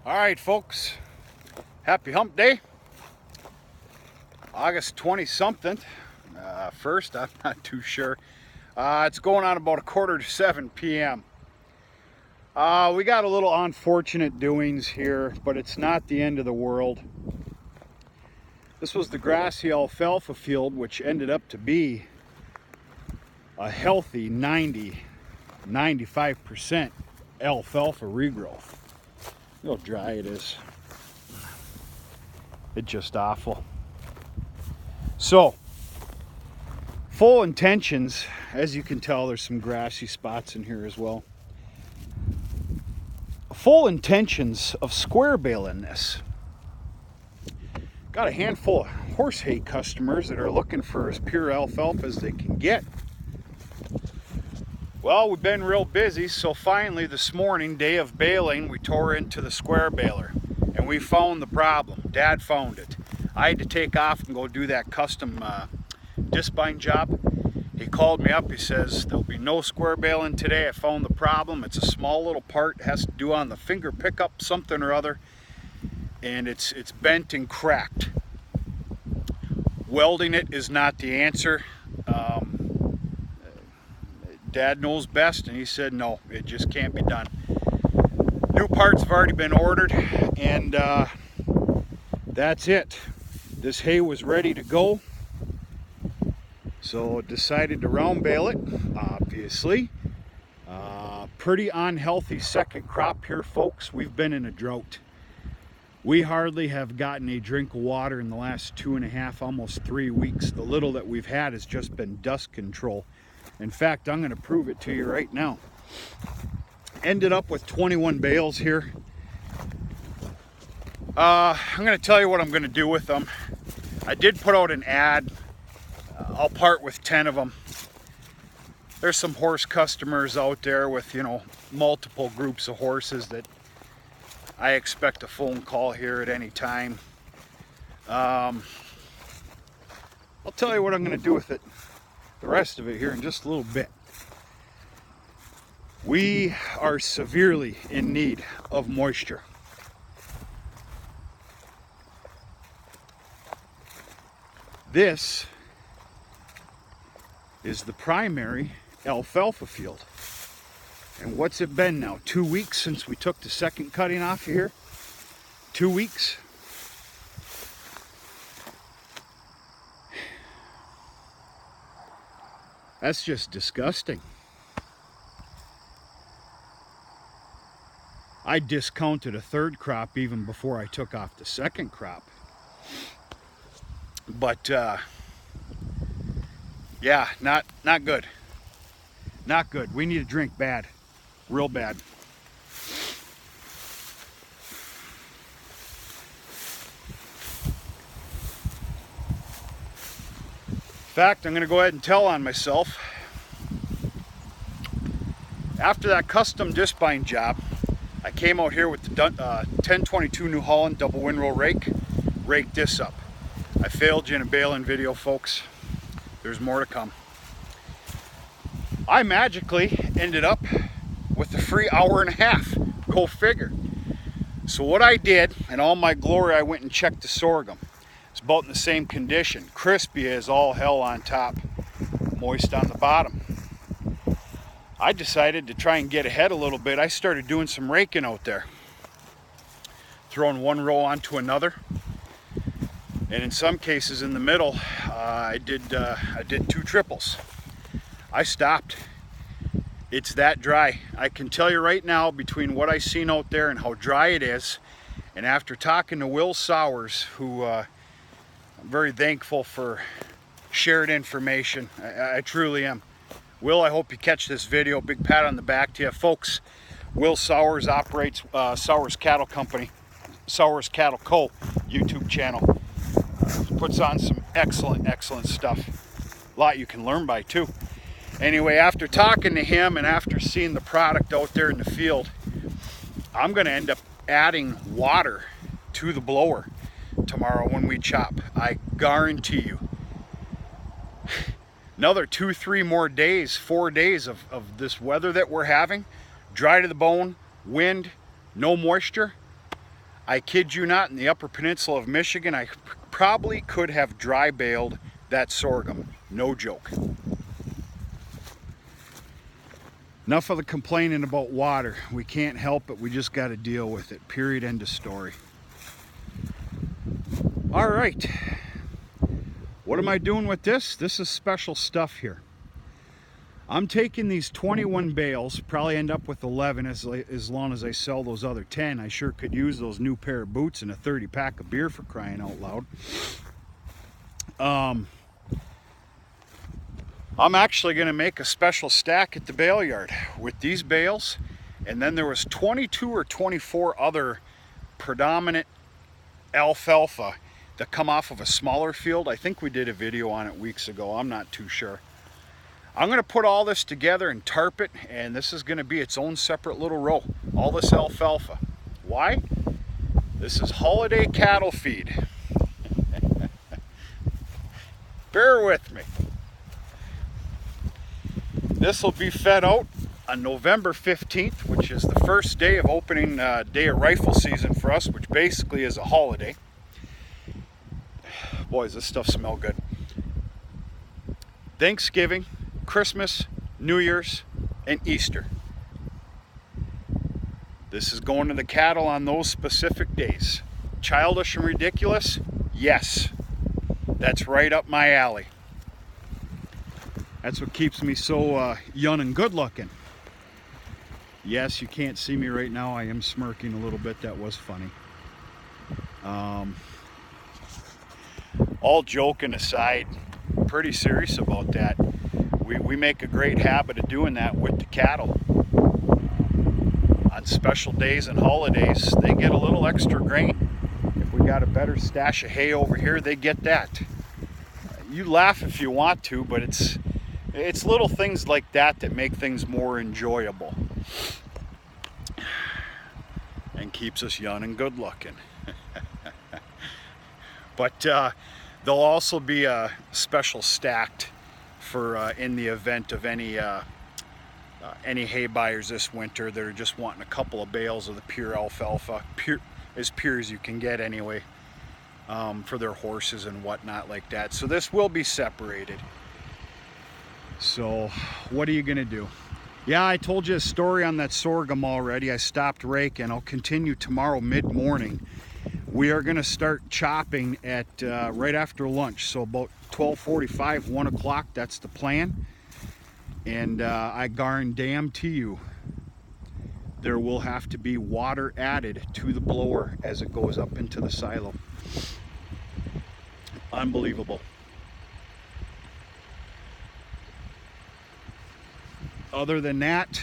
All right, folks, happy hump day. August 20 something, first, I'm not too sure. It's going on about 6:45 p.m. We got a little unfortunate doings here, but it's not the end of the world. This was the grassy alfalfa field, which ended up to be a healthy 95% alfalfa regrowth. Look how dry it is. It's just awful. So, full intentions, as you can tell, there's some grassy spots in here as well. Full intentions of square baling this. Got a handful of horse hay customers that are looking for as pure alfalfa as they can get. Well, we've been real busy, so finally this morning, day of baling, we tore into the square baler and we found the problem. Dad found it. I had to take off and go do that custom disc bind job. He called me up, he says, there'll be no square baling today. I found the problem. It's a small little part, it has to do on the finger pickup, something or other, and it's bent and cracked. Welding it is not the answer. Dad knows best, and he said no, it just can't be done. New parts have already been ordered, and that's it. This hay was ready to go, so decided to round bale it, obviously. Pretty unhealthy second crop here, folks. We've been in a drought. We hardly have gotten a drink of water in the last 2.5, almost 3 weeks. The little that we've had has just been dust control. In fact, I'm going to prove it to you right now. Ended up with 21 bales here. I'm going to tell you what I'm going to do with them. I did put out an ad. I'll part with 10 of them. There's some horse customers out there with, you know, multiple groups of horses that I expect a phone call here at any time. I'll tell you what I'm going to do with it. The rest of it here in just a little bit. We are severely in need of moisture. This is the primary alfalfa field. And what's it been now? 2 weeks since we took the second cutting off here? 2 weeks? That's just disgusting. I discounted a third crop even before I took off the second crop. But yeah, not good. Not good. We need a drink bad. Real bad. In fact, I'm going to go ahead and tell on myself. After that custom disc bind job, I came out here with the 1022 New Holland double windrow rake, raked this up. I failed you in a baling video, folks. There's more to come. I magically ended up with a free hour and a half. Go figure. So what I did, in all my glory, I went and checked the sorghum. It's about in the same condition. Crispy as all hell on top, moist on the bottom. I decided to try and get ahead a little bit. I started doing some raking out there. Throwing one row onto another. And in some cases in the middle, I did 2 triples. I stopped. It's that dry. I can tell you right now, between what I seen out there and how dry it is, and after talking to Will Sowers, who I'm very thankful for shared information. I truly am. Will, I hope you catch this video. Big pat on the back to you. Folks, Will Sowers operates Sowers Cattle Company, Sowers Cattle Co. YouTube channel. Puts on some excellent stuff. A lot you can learn by too. Anyway, after talking to him and after seeing the product out there in the field, I'm going to end up adding water to the blower tomorrow when we chop. I guarantee you. Another 2-3 more days, 4 days of this weather that we're having, dry to the bone, wind, no moisture. I kid you not, in the Upper Peninsula of Michigan, I probably could have dry baled that sorghum. No joke. Enough of the complaining about water. We can't help it. We just got to deal with it. Period. End of story. All right. What am I doing with this? This is special stuff here. I'm taking these 21 bales, probably end up with 11 as long as I sell those other 10. I sure could use those new pair of boots and a 30 pack of beer, for crying out loud. I'm actually going to make a special stack at the bale yard with these bales, and then there was 22 or 24 other predominant alfalfa that come off of a smaller field. I think we did a video on it weeks ago. I'm not too sure. I'm going to put all this together and tarp it, and this is going to be its own separate little row. All this alfalfa. Why? This is holiday cattle feed. Bear with me. This will be fed out on November 15th, which is the first day of opening day of rifle season for us, which basically is a holiday. Boys, this stuff smells good. Thanksgiving, Christmas, New Year's, and Easter. This is going to the cattle on those specific days. Childish and ridiculous? Yes. That's right up my alley. That's what keeps me so young and good looking. Yes, you can't see me right now. I am smirking a little bit. That was funny. All joking aside, pretty serious about that. We make a great habit of doing that with the cattle. On special days and holidays, they get a little extra grain. If we got a better stash of hay over here, they get that. You laugh if you want to, but it's little things like that that make things more enjoyable and keeps us young and good looking. But there'll also be a special stacked for in the event of any hay buyers this winter that are just wanting a couple of bales of the pure alfalfa, as pure as you can get anyway, for their horses and whatnot like that. So this will be separated. So what are you gonna do? Yeah, I told you a story on that sorghum already. I stopped raking. I'll continue tomorrow mid-morning. We are gonna start chopping at right after lunch, so about 12:45, 1 o'clock. That's the plan. And I guarantee you, there will have to be water added to the blower as it goes up into the silo. Unbelievable. Other than that,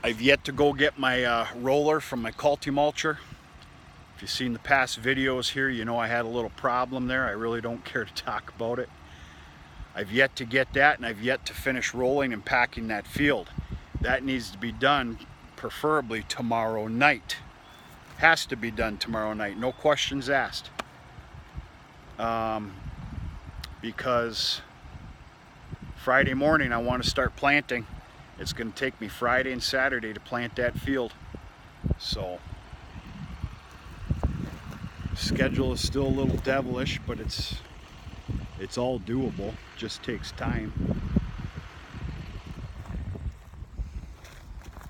I've yet to go get my roller from my Culti-Mulcher. If you've seen the past videos here, you know I had a little problem there. I really don't care to talk about it. I've yet to get that, and I've yet to finish rolling and packing that field. That needs to be done preferably tomorrow night. Has to be done tomorrow night, no questions asked. Because Friday morning I want to start planting. It's going to take me Friday and Saturday to plant that field. So schedule is still a little devilish, but it's all doable. Just takes time.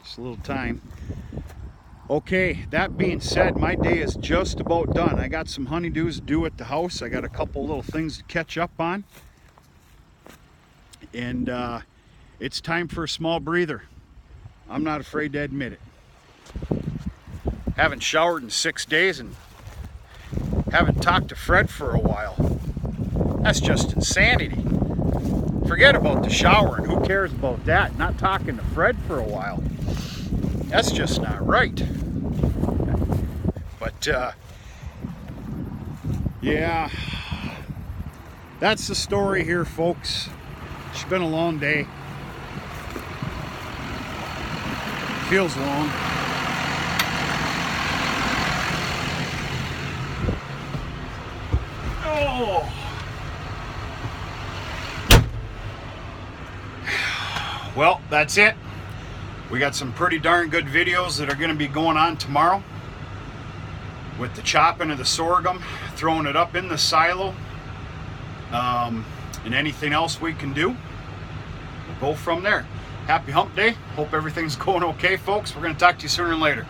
Just a little time. Okay, that being said, my day is just about done. I got some honeydews to do at the house. I got a couple little things to catch up on. And it's time for a small breather. I'm not afraid to admit it. Haven't showered in 6 days and haven't talked to Fred for a while. That's just insanity. Forget about the showering. Who cares about that? Not talking to Fred for a while. That's just not right. But yeah, that's the story here, folks. It's been a long day. Feels long. Oh. Well, that's it. We got some pretty darn good videos that are going to be going on tomorrow with the chopping of the sorghum, throwing it up in the silo, and anything else we can do. We'll go from there. Happy hump day. Hope everything's going okay, folks. We're going to talk to you sooner than later.